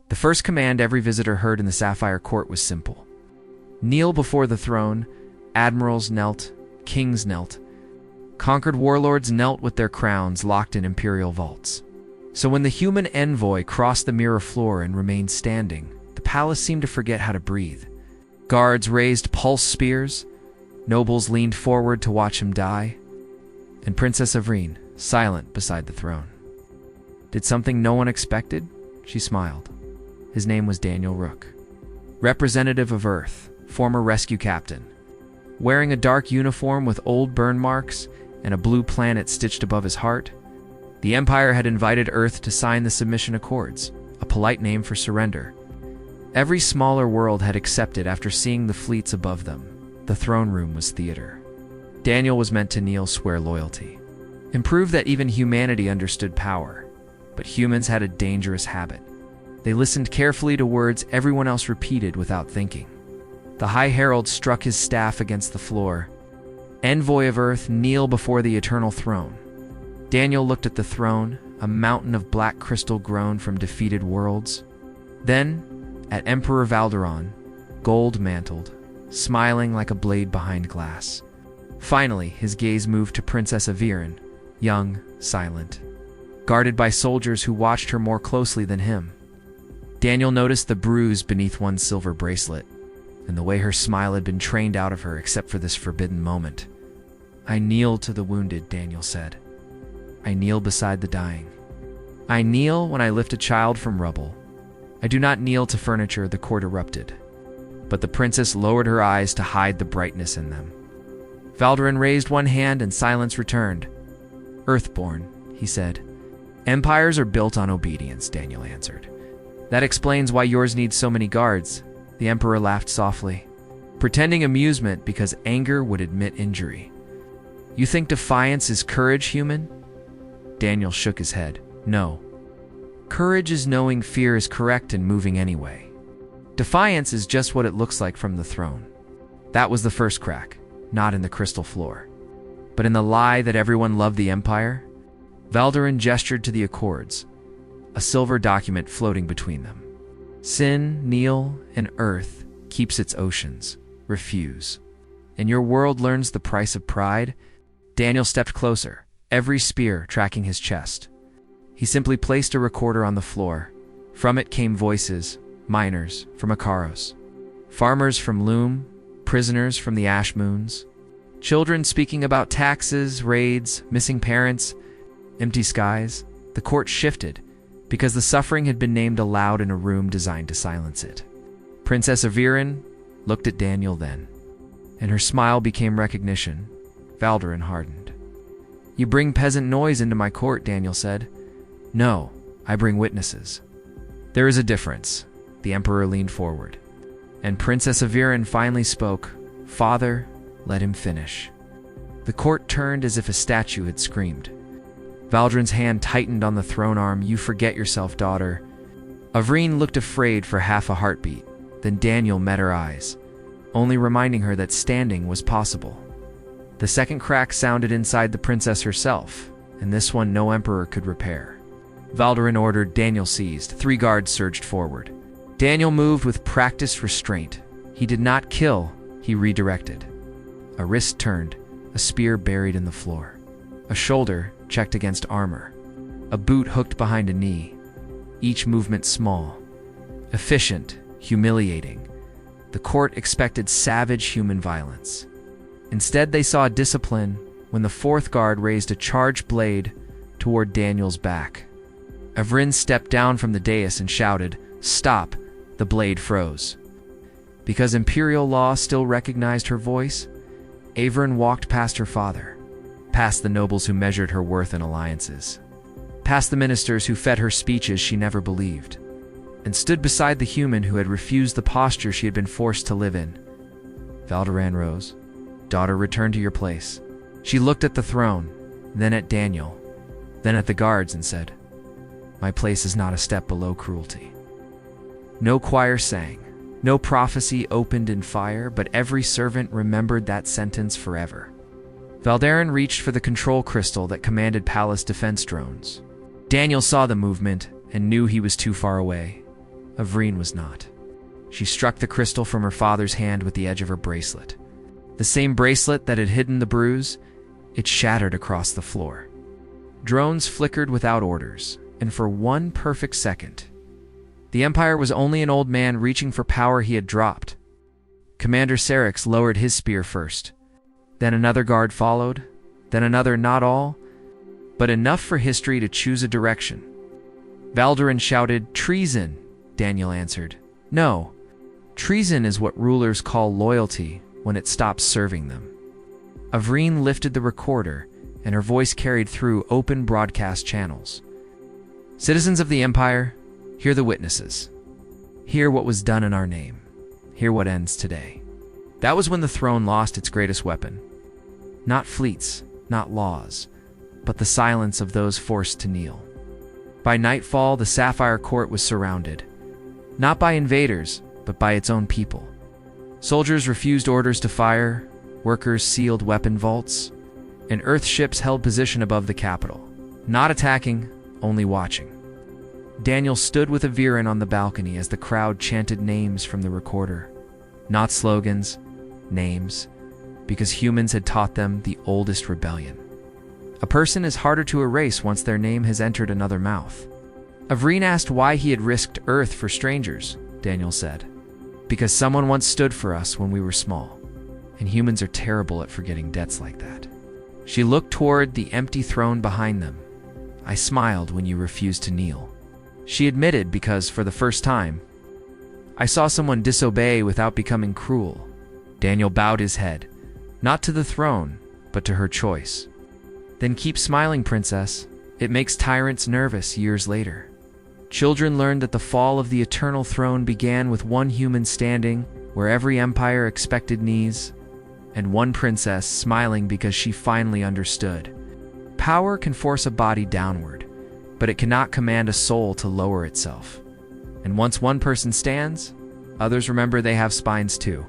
The first command every visitor heard in the Sapphire Court was simple. Kneel before the throne. Admirals knelt, kings knelt. Conquered warlords knelt with their crowns locked in imperial vaults. So when the human envoy crossed the mirror floor and remained standing, the palace seemed to forget how to breathe. Guards raised pulse spears, nobles leaned forward to watch him die, and Princess Avrine, silent beside the throne. Did something no one expected? She smiled. His name was Daniel Rook. Representative of Earth, former rescue captain. Wearing a dark uniform with old burn marks and a blue planet stitched above his heart, the Empire had invited Earth to sign the Submission Accords, a polite name for surrender. Every smaller world had accepted after seeing the fleets above them. The throne room was theater. Daniel was meant to kneel, swear loyalty, and prove that even humanity understood power. But humans had a dangerous habit. They listened carefully to words everyone else repeated without thinking. The High Herald struck his staff against the floor. Envoy of Earth, kneel before the eternal throne. Daniel looked at the throne, a mountain of black crystal grown from defeated worlds. Then, at Emperor Valderon, gold-mantled, smiling like a blade behind glass. Finally, his gaze moved to Princess Avrine, young, silent, guarded by soldiers who watched her more closely than him. Daniel noticed the bruise beneath one silver bracelet, and the way her smile had been trained out of her except for this forbidden moment. "I kneel to the wounded," Daniel said. "I kneel beside the dying. I kneel when I lift a child from rubble. I do not kneel to furniture," the court erupted. But the princess lowered her eyes to hide the brightness in them. Valderon raised one hand and silence returned. "Earthborn," he said. "Empires are built on obedience," Daniel answered. "That explains why yours needs so many guards." The emperor laughed softly, pretending amusement because anger would admit injury. "You think defiance is courage, human?" Daniel shook his head. "No. Courage is knowing fear is correct and moving anyway. Defiance is just what it looks like from the throne." That was the first crack, not in the crystal floor, but in the lie that everyone loved the Empire. Valderon gestured to the Accords, a silver document floating between them. "Sin, kneel, and Earth keeps its oceans. Refuse, and your world learns the price of pride." Daniel stepped closer, every spear tracking his chest. He simply placed a recorder on the floor. From it came voices, miners from Akaros, farmers from Loom, prisoners from the Ash Moons, children speaking about taxes, raids, missing parents, empty skies. The court shifted, because the suffering had been named aloud in a room designed to silence it. Princess Avrine looked at Daniel then, and her smile became recognition. Valderon hardened. "You bring peasant noise into my court," Daniel said. "No, I bring witnesses." "There is a difference." The emperor leaned forward, and Princess Avrine finally spoke. "Father, let him finish." The court turned as if a statue had screamed. Valderon's hand tightened on the throne arm. "You forget yourself, daughter." Avrine looked afraid for half a heartbeat. Then Daniel met her eyes, only reminding her that standing was possible. The second crack sounded inside the princess herself, and this one no emperor could repair. Valderon ordered. Daniel seized. 3 guards surged forward. Daniel moved with practiced restraint. He did not kill, he redirected. A wrist turned, a spear buried in the floor. A shoulder checked against armor. A boot hooked behind a knee. Each movement small, efficient, humiliating. The court expected savage human violence. Instead, they saw discipline when the 4th guard raised a charged blade toward Daniel's back. Avrine stepped down from the dais and shouted, "Stop!" The blade froze. Because imperial law still recognized her voice, Avrine walked past her father, past the nobles who measured her worth in alliances, past the ministers who fed her speeches she never believed, and stood beside the human who had refused the posture she had been forced to live in. Valderon rose. "Daughter, return to your place." She looked at the throne, then at Daniel, then at the guards and said, "My place is not a step below cruelty." No choir sang, no prophecy opened in fire, but every servant remembered that sentence forever. Valderon reached for the control crystal that commanded palace defense drones. Daniel saw the movement and knew he was too far away. Avreen was not. She struck the crystal from her father's hand with the edge of her bracelet. The same bracelet that had hidden the bruise, it shattered across the floor. Drones flickered without orders, and for one perfect second, the Empire was only an old man reaching for power he had dropped. Commander Serix lowered his spear first. Then another guard followed, then another, not all, but enough for history to choose a direction. Valderin shouted, "Treason!" Daniel answered, "No. Treason is what rulers call loyalty when it stops serving them." Avreen lifted the recorder, and her voice carried through open broadcast channels. "Citizens of the Empire, hear the witnesses. Hear what was done in our name. Hear what ends today." That was when the throne lost its greatest weapon. Not fleets, not laws, but the silence of those forced to kneel. By nightfall, the Sapphire Court was surrounded, not by invaders, but by its own people. Soldiers refused orders to fire, workers sealed weapon vaults, and Earth ships held position above the capital, not attacking, only watching. Daniel stood with Aviran on the balcony as the crowd chanted names from the recorder. Not slogans, names, because humans had taught them the oldest rebellion. A person is harder to erase once their name has entered another mouth. Avreen asked why he had risked Earth for strangers, Daniel said. Because someone once stood for us when we were small, and humans are terrible at forgetting debts like that. She looked toward the empty throne behind them. "I smiled when you refused to kneel." She admitted because, for the first time, "I saw someone disobey without becoming cruel." Daniel bowed his head, not to the throne, but to her choice. "Then keep smiling, princess. It makes tyrants nervous years later." Children learned that the fall of the eternal throne began with one human standing where every empire expected knees, and one princess smiling because she finally understood. Power can force a body downward, but it cannot command a soul to lower itself. And once one person stands, others remember they have spines too.